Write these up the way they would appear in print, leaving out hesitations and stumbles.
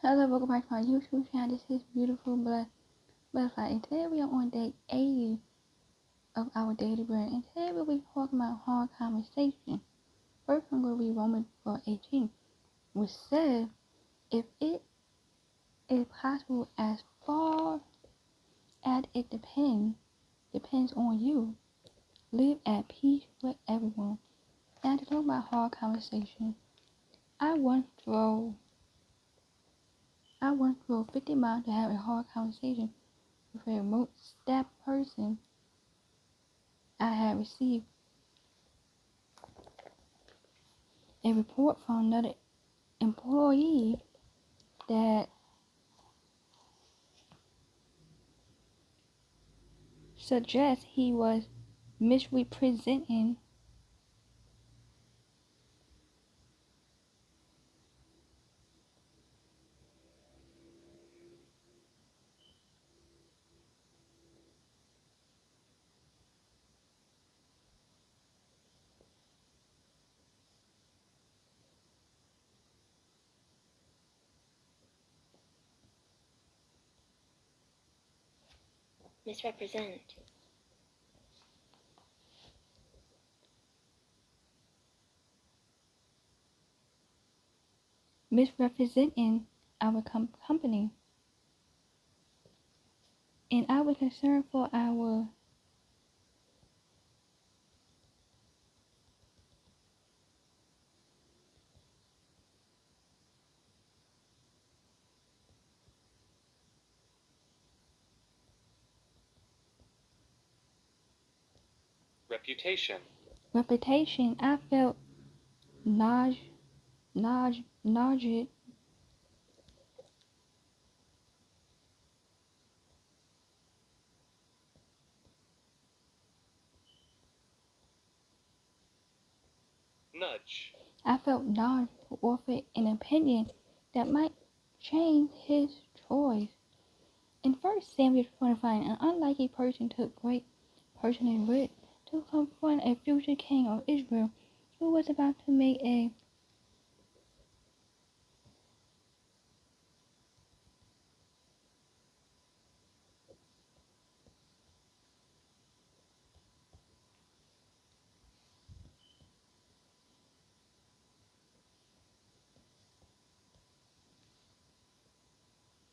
Hello, welcome back to my YouTube channel. This is Beautiful Butterfly, and today we are on day 80 of our daily bread. And today we'll be talking about hard conversation. First, I'm going to read Romans 4:18, which says, "If it is possible, as far as it depends on you, live at peace with everyone." Now, to talk about hard conversation, I once drove 50 miles to have a hard conversation with a remote staff person I had received a report from another employee that suggests he was misrepresenting misrepresent, misrepresenting our company, and I was concerned for our reputation, reputation. I felt nudged, nudged, nudge, I felt nudged to offer an opinion that might change his choice. In 1 Samuel 25, an unlikely person took great personal risk to confront a future king of Israel who was about to make a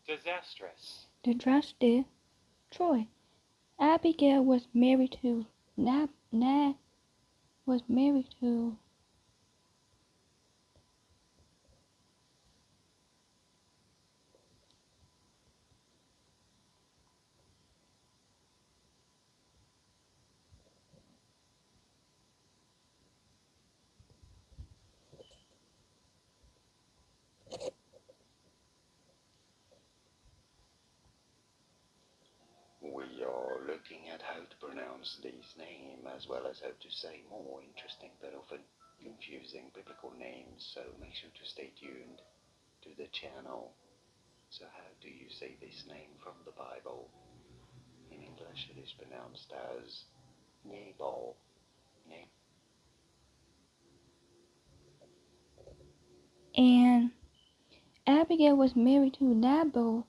disastrous, disaster. Troy. Abigail was married to Nab was married to We are looking at how to pronounce these names as well as how to say more interesting but often confusing biblical names, so make sure to stay tuned to the channel. So how do you say this name from the Bible? In English it is pronounced as Nabal. and Abigail was married to Nabal,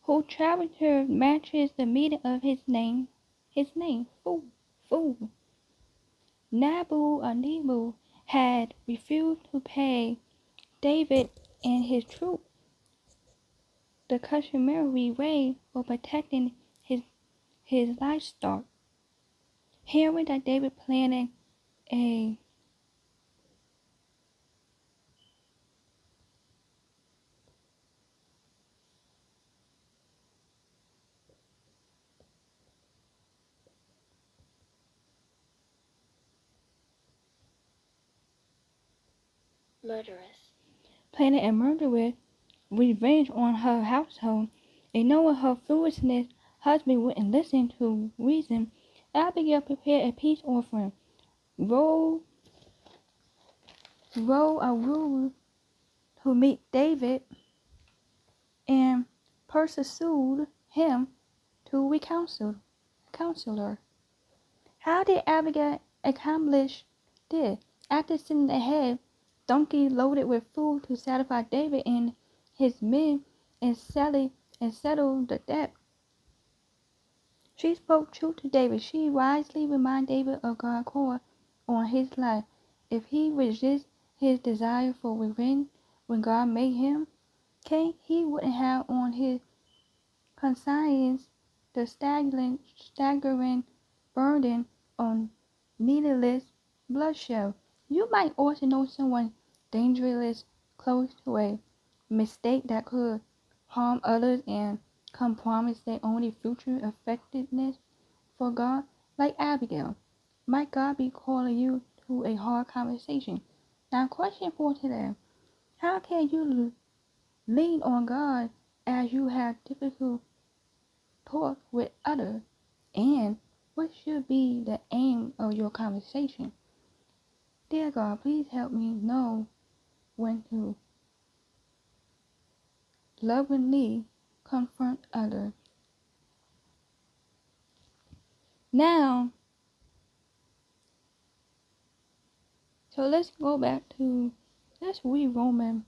who traveled to matches the meaning of his name. Fool. Nabu had refused to pay David and his troops the customary rate for protecting his livestock. Hearing that David planned a murderous, murderous revenge on her household, and knowing her foolishness husband wouldn't listen to reason, Abigail prepared a peace offering, rolled a rule to meet David, and pursued him to counselor. How did Abigail accomplish this? After sending ahead donkey loaded with food to satisfy David and his men and settle the debt. She spoke truth to David. She wisely reminded David of God's call on his life. If he resists his desire for revenge when God made him king, he wouldn't have on his conscience the staggering burden on needless bloodshed. You might also know someone dangerous close to a mistake that could harm others and compromise their only future effectiveness for God, like Abigail. Might God be calling you to a hard conversation? Now, question for today. How can you lean on God as you have difficult talk with others? And what should be the aim of your conversation? Dear God, please help me know when to lovingly confront others. Now, so let's go back to, let's read Romans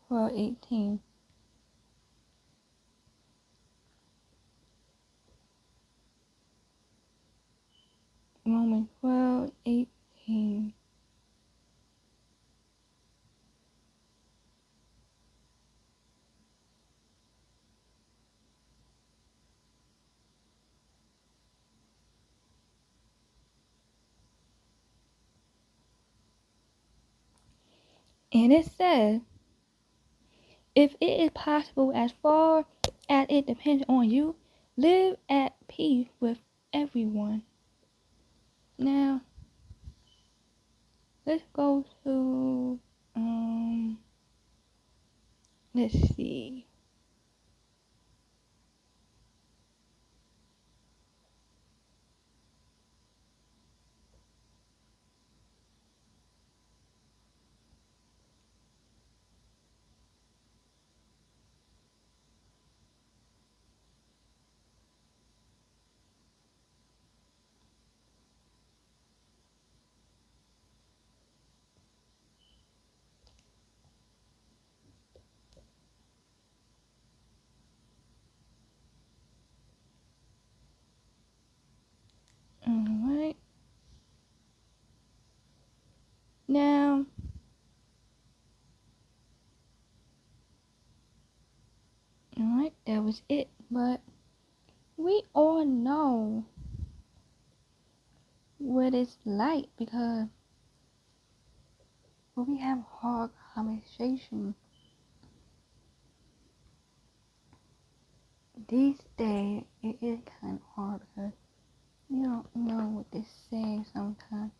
12:18. Romans 12:18. And it says, if it is possible, as far as it depends on you, live at peace with everyone. Now, let's go to, let's see. Alright. Now, alright, that was it. But we all know what it's like because when we have hard conversations these days, it is kind of hard because you don't know what to say sometimes.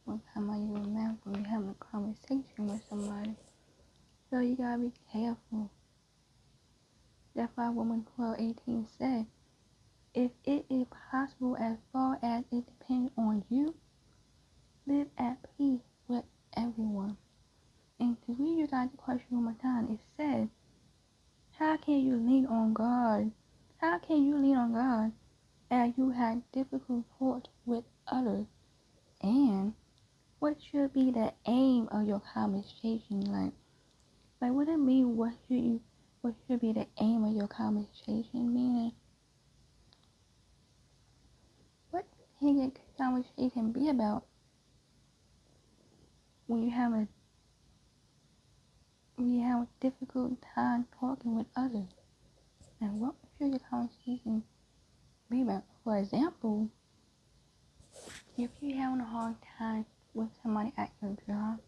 One time I remember you having a conversation with somebody, so you gotta be careful. That's why Romans 12:18 said, if it is possible, as far as it depends on you, live at peace with everyone. And to read you guys the question one more time, it says, how can you lean on God? How can you lean on God as you have difficult talks with others? And what should be the aim of your conversation? Like what it mean? What should be the aim of your conversation? Meaning, what can your conversation be about when you have a difficult time talking with others? And what should your conversation be about? For example, if you're having a hard time with somebody at your job,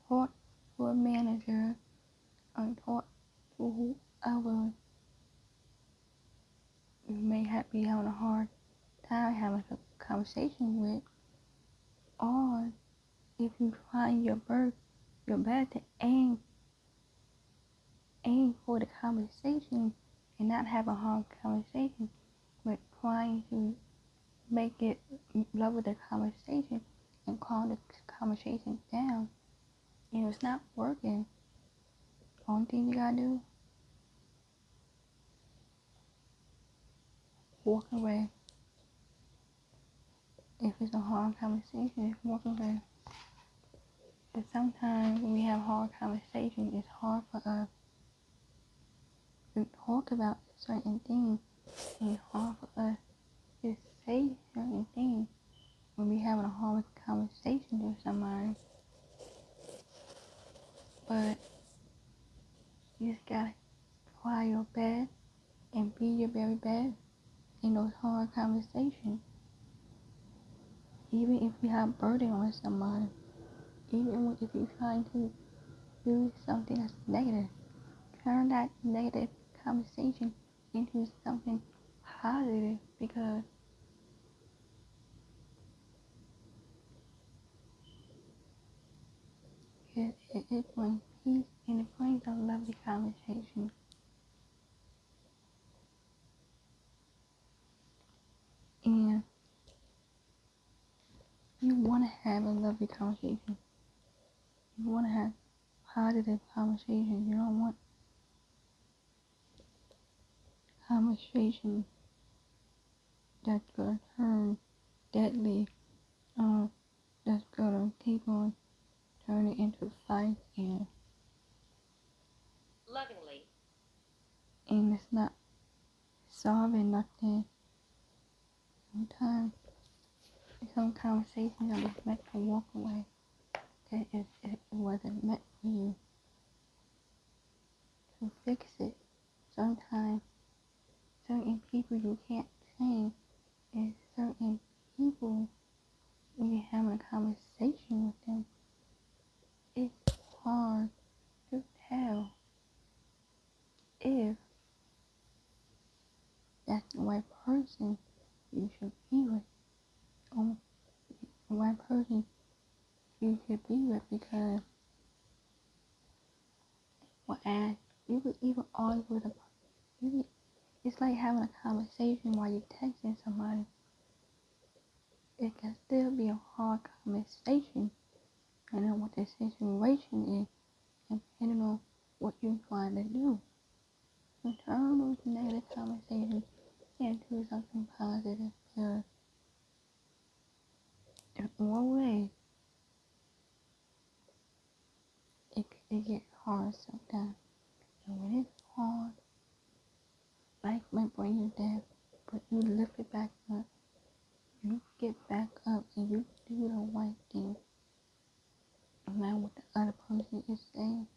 talk to a manager or talk to whoever you may be having a hard time having a conversation with, or if you find your best to aim for the conversation and not have a hard conversation, but trying to make it level the conversation and calm the conversation down. And it's not working. Only thing you gotta do, walk away. If it's a hard conversation, just walk away. But sometimes when we have hard conversations, it's hard for us to talk about certain things. And it's hard for us to say certain things when we having a hard conversation with somebody. But you just gotta try your best and be your very best in those hard conversations. Even if you have burden on somebody, even if you're trying to do something that's negative, turn that negative conversation into something positive, because it brings peace and it brings a lovely conversation. And you want to have a lovely conversation. You want to have positive conversations. You don't want conversations that's going to turn deadly, that's going to keep on turning into fights Lovingly. and it's not solving nothing. Sometimes some conversations are just meant to walk away. Okay, it wasn't meant for you to fix it. Sometimes certain people you can't change, and certain people, when you're having a conversation with them, it's hard to tell if that's the right person you should be with, or the right person you should be with, because as you would even argue with a person, it's like having a conversation while you're texting somebody. It can still be a hard conversation, depending on what the situation is, and depending on what you're trying to do. So turn those negative conversations into something positive, because in one way, it gets hard sometimes. And when it's hard, life might bring you down, but you lift it back up. You get back up and you do the right thing. No matter what the other person is saying,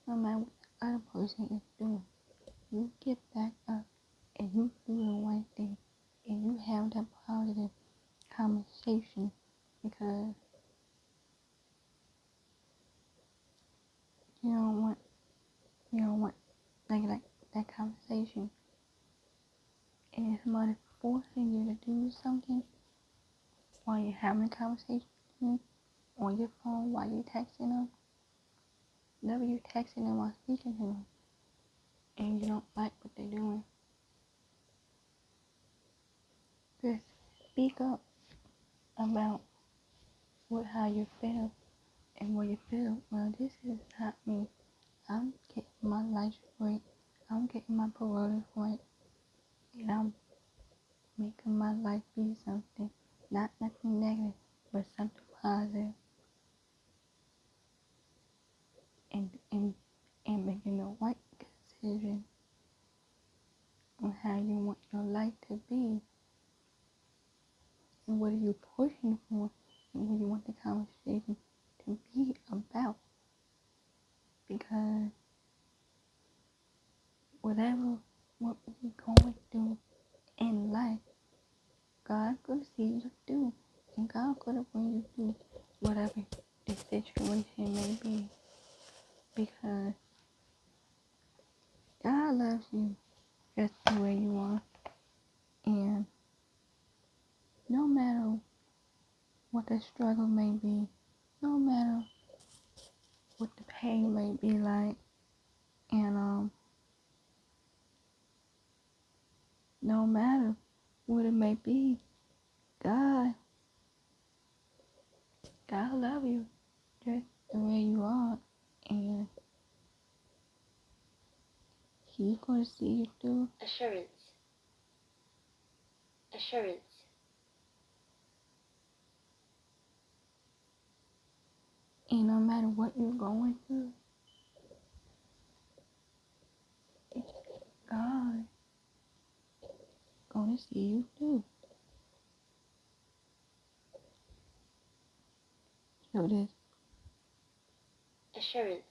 no matter what the other person is doing, you get back up and you do the right thing. And you have that positive conversation, because you don't want like that conversation. And if somebody's forcing you to do something while you're having a conversation on your phone, while you're texting them, whenever you're texting them while speaking to them, and you don't like what they're doing, just speak up about how you feel and what you feel. Well, this is not me. I'm getting my life straight. I'm getting my priorities right. And I'm making my life be something, not nothing negative, but something positive. And making the right decision on how you want your life to be, and what are you pushing for, and what you want the conversation to be about. Because what we're going through in life, God's gonna see you through, and God's gonna bring you through whatever the situation may be, because God loves you just the way you are. And no matter what the struggle may be, no matter what the pain may be like, and no matter what it may be, God love you just the way you are, and He's gonna see you through. Assurance. And no what you're going through, it's God gonna see you through. So this Assurance.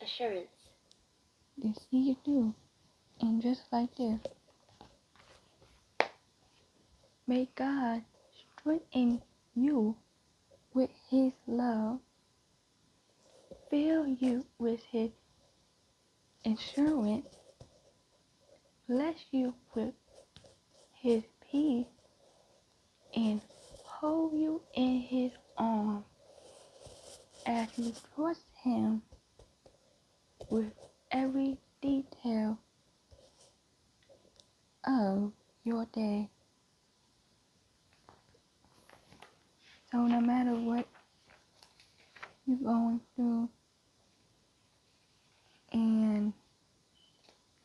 Assurance. they see you through. And just like this, may God strengthen you with his love, fill you with his assurance, bless you with his peace, and hold you in his arms as you trust him with every detail of your day. So no matter what you're going through, and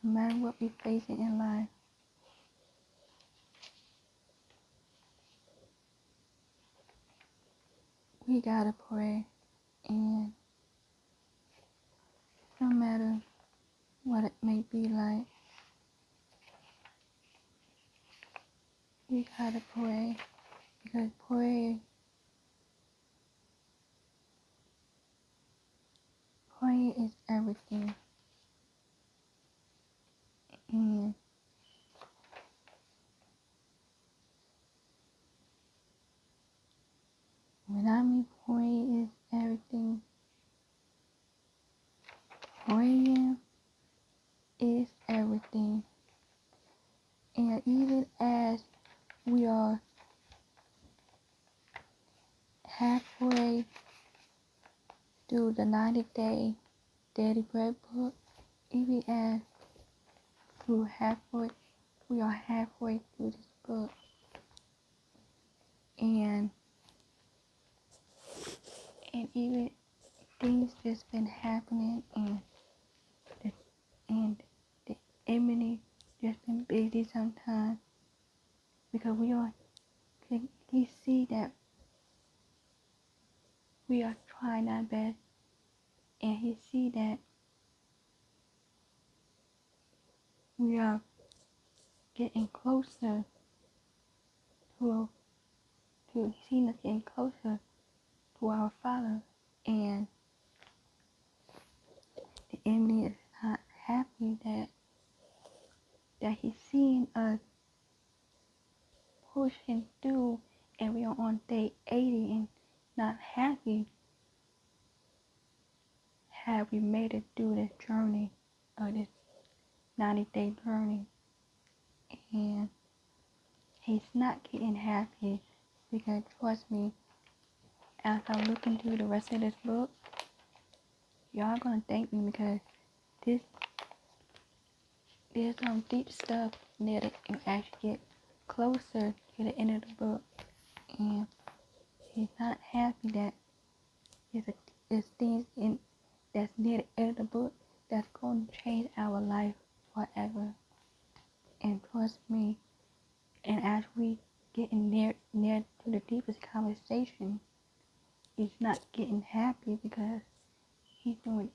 no matter what we're facing in life, we gotta pray. And no matter what it may be like, we gotta pray, because prayer is everything. And when I mean prayer is everything, praying is everything. And even as we are halfway through the 90-day Daily Bread book, even as we are halfway through this book, and even things that's been happening, and the enemy just been busy sometimes, because he see that we are trying our best, and he see that we are getting closer to seeing us getting closer to our Father, and the enemy is not happy that he's seeing us pushing through, and we are on day 80 and not happy have we made it through this journey of this 90-day journey. And he's not getting happy, because trust me, as I'm looking through the rest of this book, y'all gonna thank me, because there's some deep stuff there that you actually get closer to the end of the book. And he's not happy that there's things that's near the end of the book that's going to change our life forever. And trust me, and as we getting near to the deepest conversation, he's not getting happy, because he's throwing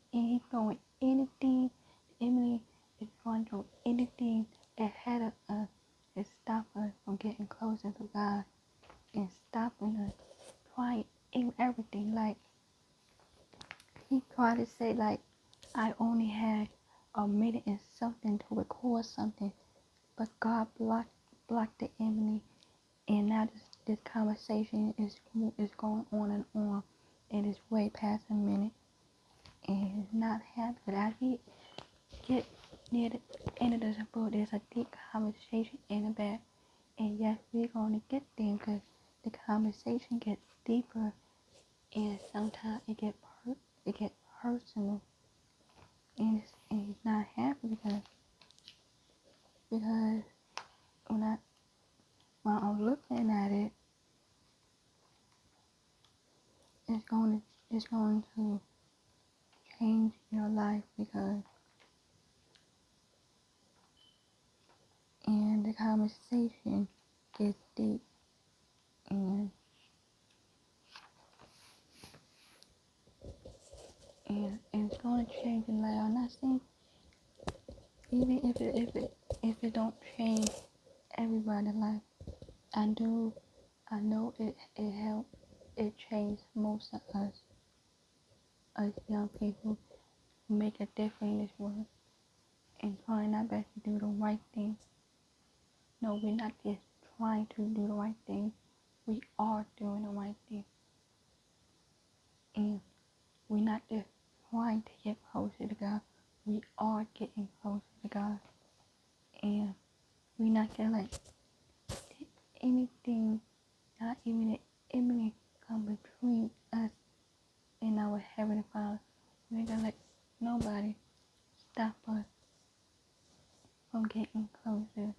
anything. Emily is going to throw anything ahead of us to stop us from getting closer to God, and stopping us trying everything. Like, he tried to say, like, I only had a minute and something to record something, but God blocked the enemy, and now this conversation is going on, and it's way past a minute, and he's not happy. But as we get near the end of this book, there's a deep conversation in the back, and yes, we're going to get there, because the conversation gets deeper, and sometimes it gets personal, and he's not happy, because when I'm looking at it, it's going to change your life, because and the conversation gets deep, and even if it don't change everybody's life, I know it helped. It changed most of us young people who make a difference in this world and trying our best to do the right thing. No, we're not just trying to do the right thing. We are doing the right thing. And we're not just trying to get closer to God. We are getting closer to God. And we're not gonna let anything, not even the enemy, come between us and our Heavenly Father. We're not gonna let nobody stop us from getting closer.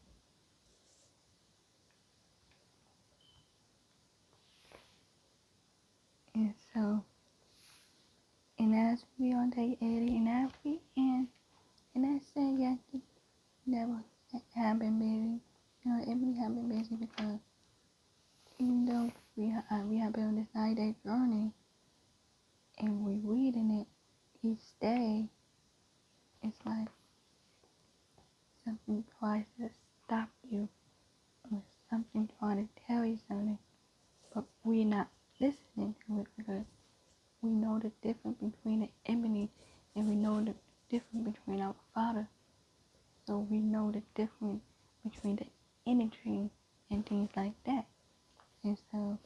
And so, and as we on day 80, and as we end, and I say yes, the devil have been busy. You know, everybody have been busy because even though we have been on this 90-day journey and we reading it each day, it's like something tries to stop you or something trying to tell you something, but we're not listening to it because we know the difference between the enemy and we know the difference between our Father. So we know the difference between the energy and things like that. And so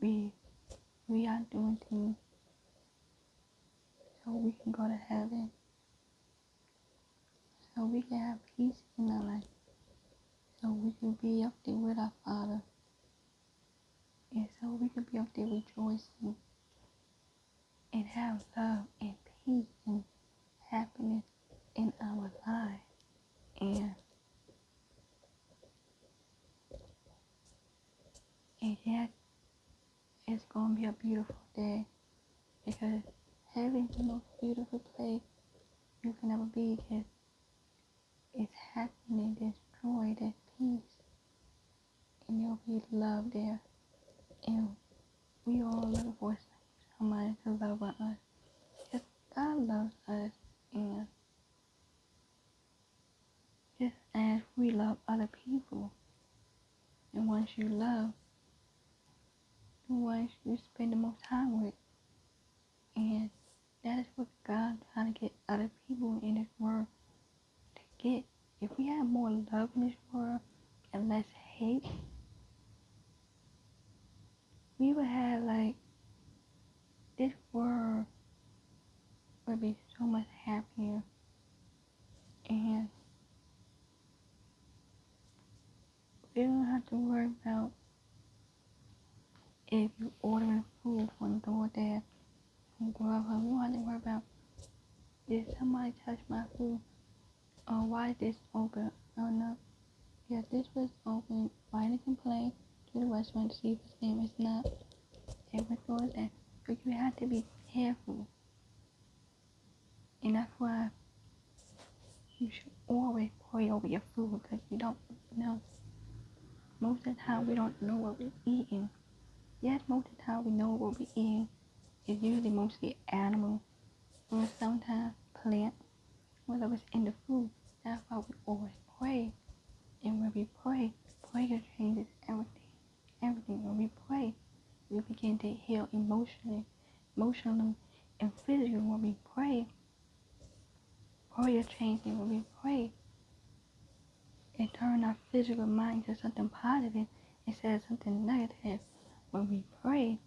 we are doing things so we can go to heaven, so we can have peace in our life, so we can be up there with our Father, and so we can be up there rejoicing and have love and peace and happiness in our lives. And yes, it's gonna be a beautiful day because heaven is the most beautiful place you can ever be because it's happiness, there's joy, there's peace, and there'll be love there. And we all looking for somebody to love us. Because God loves us, and just as we love other people, and once you love, the ones you spend the most time with, and that is what God trying to get other people in this world to get. If we had more love in this world and less hate, we would have like this world would be so much happier, and we don't have to worry about if you ordering food from DoorDash and Grubhub. We don't have to worry about did somebody touch my food or why is this open? Oh no, yeah, this was open. Write a complaint to the restaurant to see if it's name is not. It was DoorDash, but you have to be careful, and that's why you should always pray over your food because you don't know. Most of the time we don't know what we're eating. Yes, most of the time we know what we're eating. It's usually mostly animal or sometimes plant, whatever it's in the food. That's why we always pray. And when we pray, prayer changes everything. Everything. When we pray, we begin to heal emotionally and physically. When we pray, prayer changes. When we pray, it turns our physical mind to something positive instead of something negative. When we pray,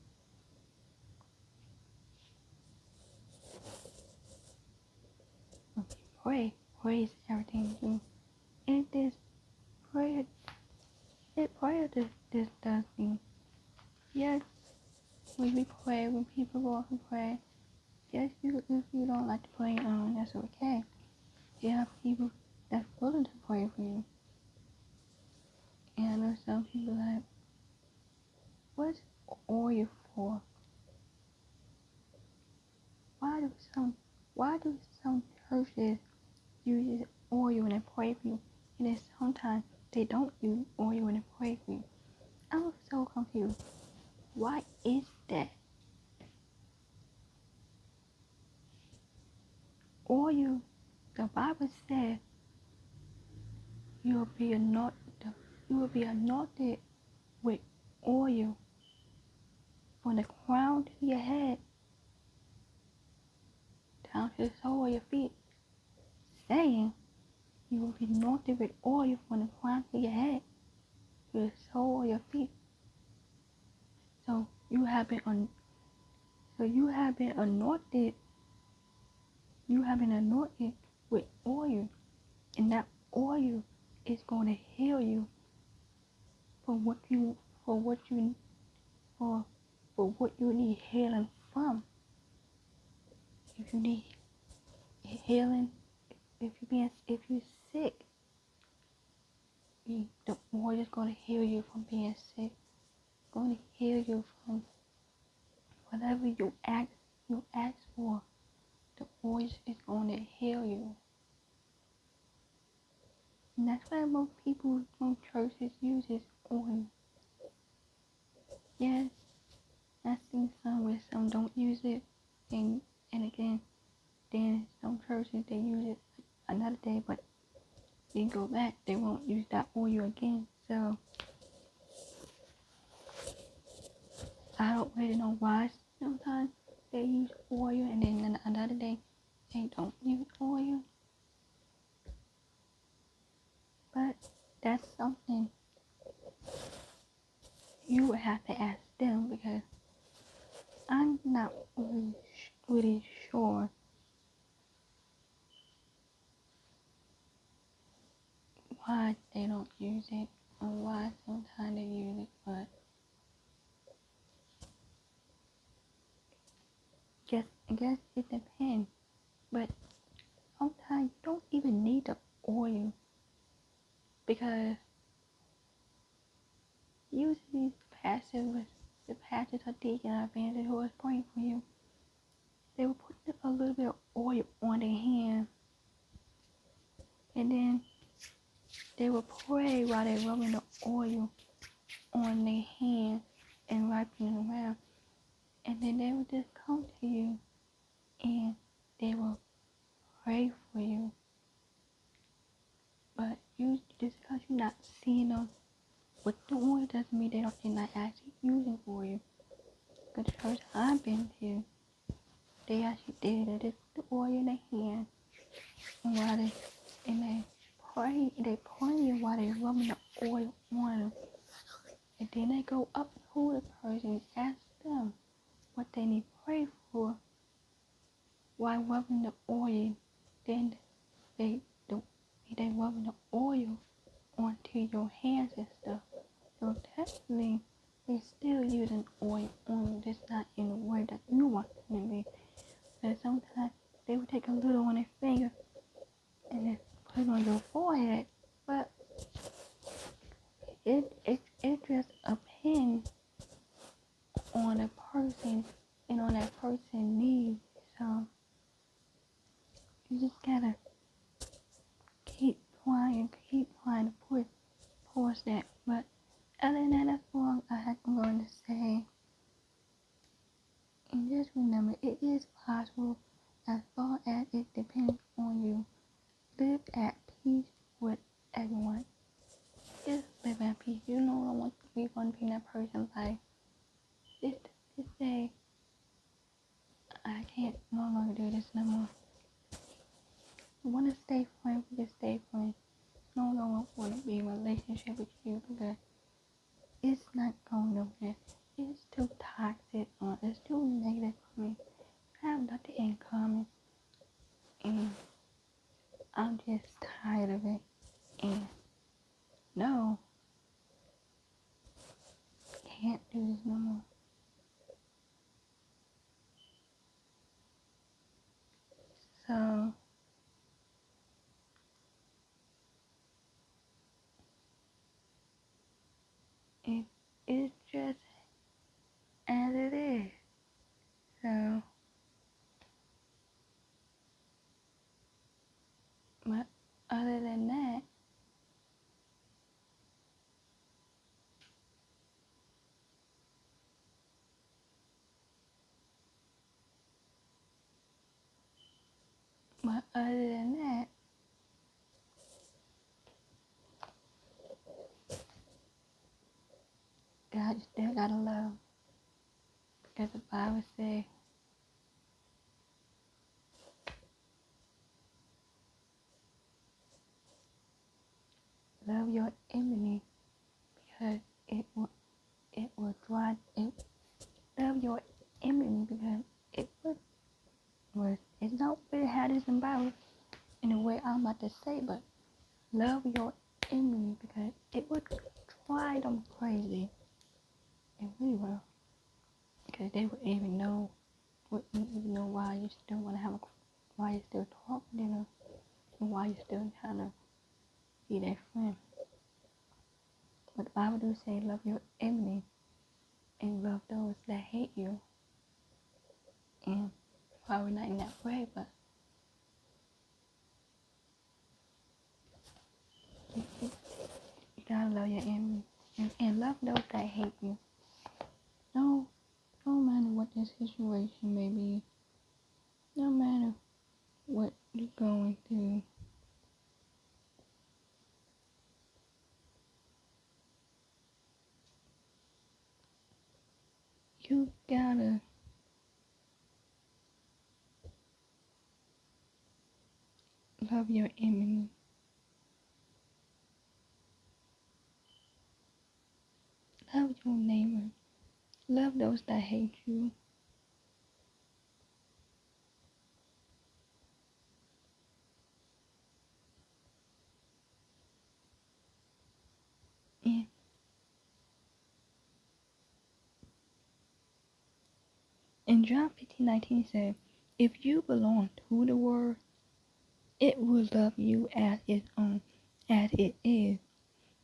praise everything we do. And this prayer, this does things. Yes, when we pray, when people go off and pray, yes, if you don't like to pray, that's okay. You have people that's willing to pray for you. And I know some people like, what's oil for? Why do some churches use oil when they pray for you, and then sometimes they don't use oil when they pray for you? I'm so confused. Why is that? Oil be anointed with oil from the crown to your head down to the sole of your feet, saying you will be anointed with oil from the crown to your head to the sole of your feet. So you have been anointed. You have been anointed with oil, and that oil is going to heal you for what you need healing from. If you need healing, if you're sick, the oil is going to heal you from being sick. It's going to heal you from whatever you ask for. The oil is going to heal you. And that's why most churches use oil. Yes, I see some where some don't use it, and again, then some churches they use it another day, but they go back, they won't use that oil again. So I don't really know why sometimes they use oil and then another day they don't use oil. But that's something you would have to ask them, because I'm not really sure why they don't use it or why sometimes they use it, but I guess it depends. But sometimes you don't even need the oil, because usually the pastors or deacons or evangelists who was praying for you, they will put a little bit of oil on their hand, and then they will pray while they're rubbing the oil on their hand and wiping it around, and then they will just come to you and they will pray for you. But just because you're not seeing them with the oil doesn't mean they're not actually using oil. Because the church I've been to, they actually did it. They put the oil in their hand, and they pray while they're rubbing the oil on them. And then they go up to the person and ask them what they need pray for while rubbing the oil. Then they rubbing the oil onto your hands and stuff. So technically, they're still using oil on you, just not in the way that you want them to be. But sometimes they would take a little on their finger and then put it on your forehead. But it just depends on the person and on that person's needs. So you just gotta keep trying to push towards that. But other than that, that's all I'm going to say. And just remember, it is possible as far as it depends on you. Live at peace with everyone. Just live at peace. You know, I want to be one thing that person's life. Just say, I can't no longer do this no more. I want to stay friends, we just stay friends. No longer want to be in a relationship with you, because it's not going nowhere. It's too toxic or it's too negative for me. I have nothing in common, and I'm just tired of it. And no, can't do this no more. So it's just as it is. So, but other than that, but you still gotta love. Because the Bible says, love your enemy because it will drive it. Love your enemy because it was it's not really how this in Bible in the way I'm about to say, but love your enemy because it would drive them crazy. It really will. Because they would even know why you still want to why you still talk to them, and why you still trying to be their friend. But the Bible do say love your enemy and love those that hate you. And probably not in that way, but you gotta love your enemy and love those that hate you. No matter what the situation may be, no matter what you're going through, you gotta love your enemy. Love your neighbor. Love those that hate you. And in John 15:19 said, if you belong to the world, it will love you as its own, as it is.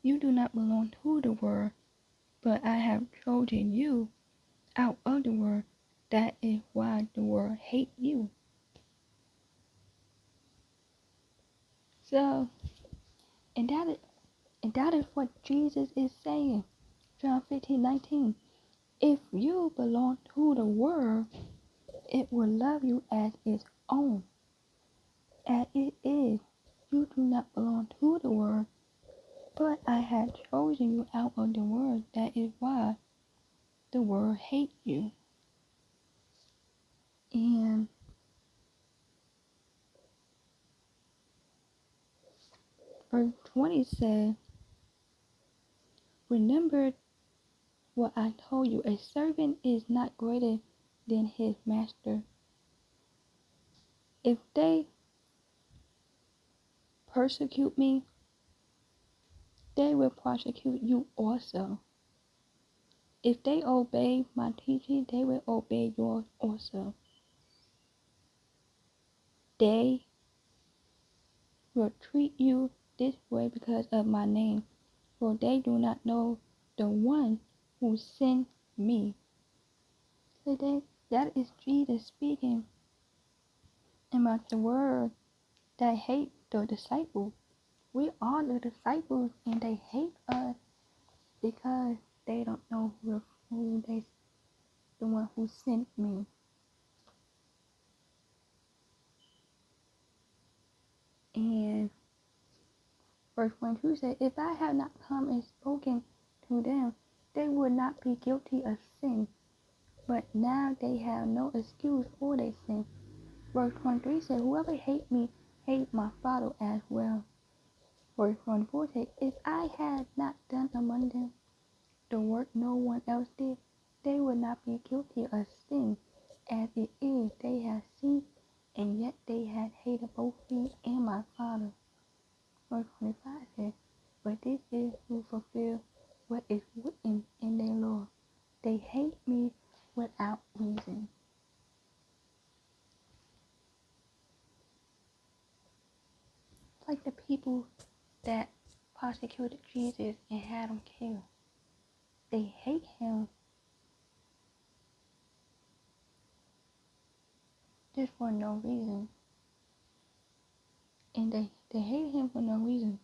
You do not belong to the world, but I have chosen you out of the world. That is why the world hates you. So, and that is what Jesus is saying. John 15:19. If you belong to the world, it will love you as its own, as it is. You do not belong to the world, but I have chosen you out of the world. That is why the world hates you. And verse 20 says, remember what I told you, a servant is not greater than his master. If they persecute me, they will prosecute you also. If they obey my teaching, they will obey yours also. They will treat you this way because of my name, for they do not know the one who sent me. So that is Jesus speaking about the word that hate the disciples. We are the disciples and they hate us because they don't know who the one who sent me. And verse 22 says, if I had not come and spoken to them, they would not be guilty of sin. But now they have no excuse for their sin. Verse 23 says, whoever hates me, hates my Father as well. Verse 24 says, if I had not done among them the work no one else did, they would not be guilty of sin. As it is, they have sinned, and yet they had hated both me and my Father. Verse 25 says, but this is to fulfill what is written in their law. They hate me without reason. It's like the people that persecuted Jesus and had him killed. They hate him just for no reason. And they hate him for no reason.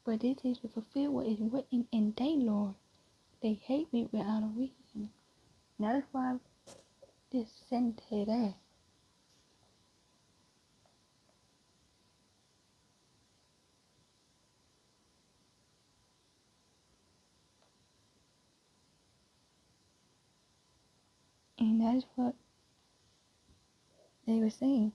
But this is to fulfill what is written in their law. They hate me without a reason. And that is why this sent to there. that is what they were saying.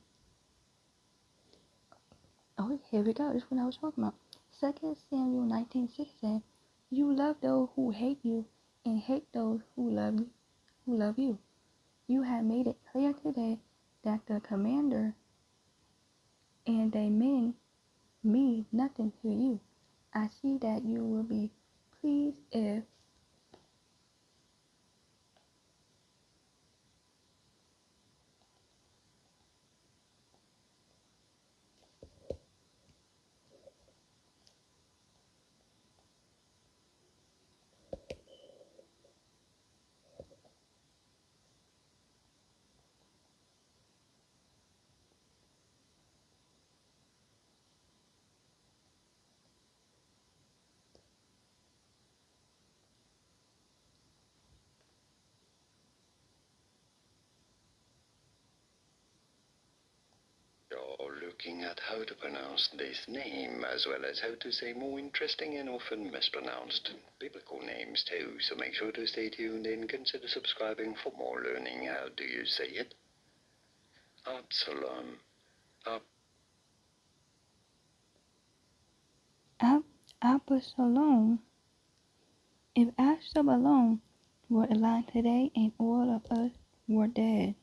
Oh, here we go. This is what I was talking about. 2 Samuel 19:6 said, "You love those who hate you and hate those who love you. You have made it clear today that the commander and they men mean nothing to you. I see that you will be pleased if You're looking at how to pronounce this name, as well as how to say more interesting and often mispronounced biblical names too, so make sure to stay tuned and consider subscribing for more learning. How do you say it? Absalom. Absalom. If Absalom were alive today and all of us were dead.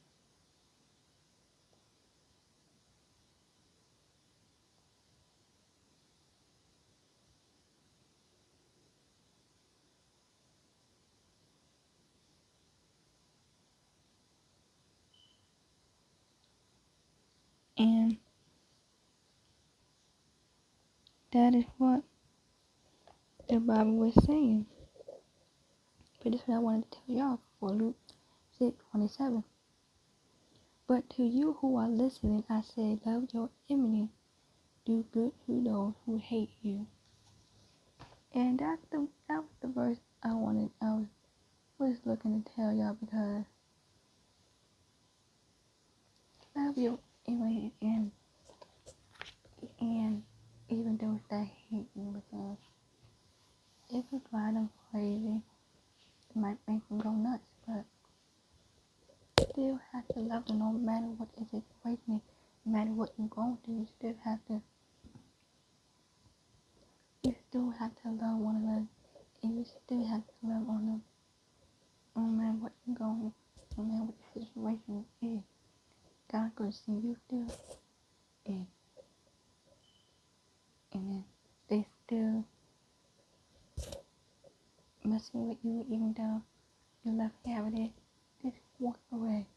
And that is what the Bible was saying. But this is what I wanted to tell y'all for Luke 6:27. But to you who are listening, I say, love your enemy, do good to those who hate you. And that was the verse I was looking to tell y'all, because love your enemy and even those that hate you, because it will drive them crazy. It might make them go nuts, but still have to love them no matter what the situation is, no matter what you're going through. You still have to love one another, and you still have to love on them, no matter what you're going through, no matter what the situation is. God could see you still, and then they still messing with you, even though you left it. Just walk away.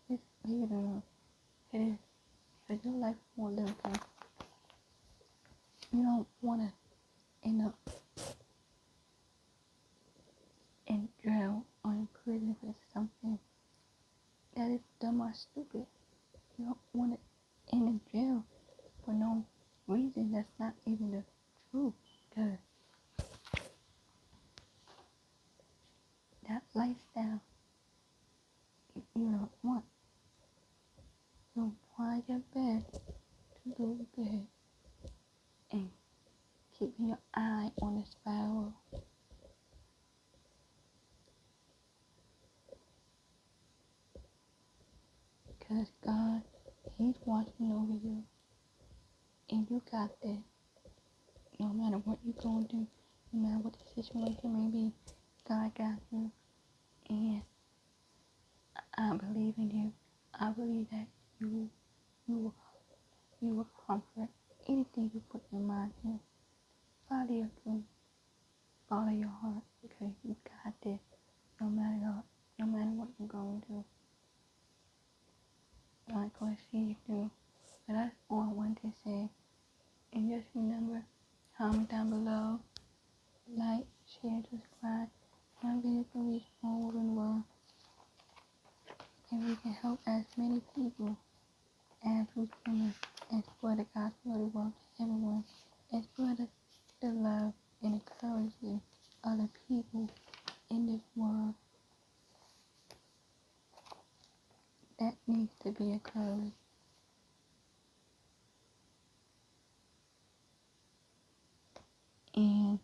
Just leave it alone. It is, because your life won't live again. You don't want to end up in jail or in prison for something that is dumb or stupid. You don't want to end in jail for no reason that's not even the truth. Because that lifestyle you don't want. So try your best to do good and keeping your eye on the sparrow. Because God, He's watching over you. And you got this. No matter what you're going through, no matter what the situation may be, God got you. And I believe in you. I believe that you will comfort anything you put your mind to. Follow your dream. Follow your heart, because you got this. No matter what you're going through. God gonna see you through. But that's all I wanted to say. And just remember, comment down below, like, share, subscribe. My video can reach all over the world, and we can help as many people as we can, and spread the gospel of the world to everyone, and spread the love and encouragement of the people in this world that needs to be encouraged. And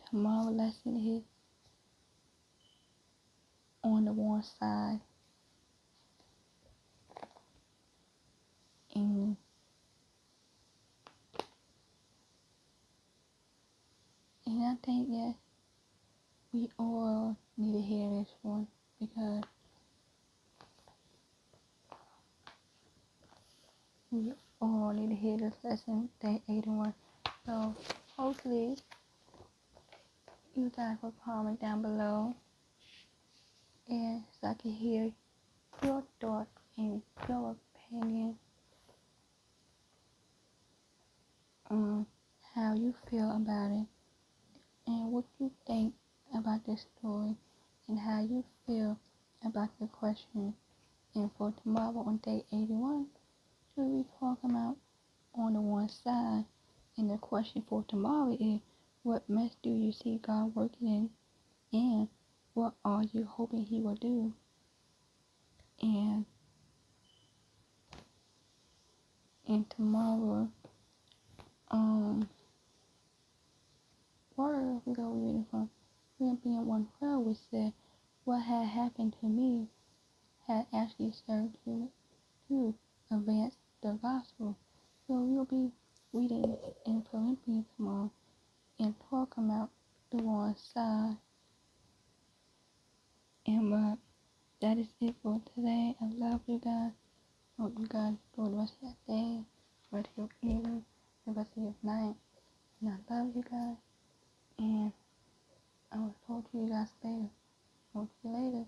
tomorrow's lesson is on the one side. And I think that we all need to hear this one because we all need to hear this lesson, day 81. So hopefully you guys will comment down below and so I can hear your thoughts and your opinion on how you feel about it and what you think about this story and how you feel about the question. And for tomorrow on day 81, we'll be talking about on the one side. And the question for tomorrow is, what mess do you see God working in? And what are you hoping He will do? And tomorrow, word we go reading from Philippians 1:12, which said, what had happened to me had actually served to advance the gospel. So we'll be reading in Philippians tomorrow and talking about the one side. And that is it for today. I love you guys. Hope you guys enjoy the rest of your day, the rest of your evening, the rest of your night. And I love you guys. And I will talk to you guys later. Talk to you later.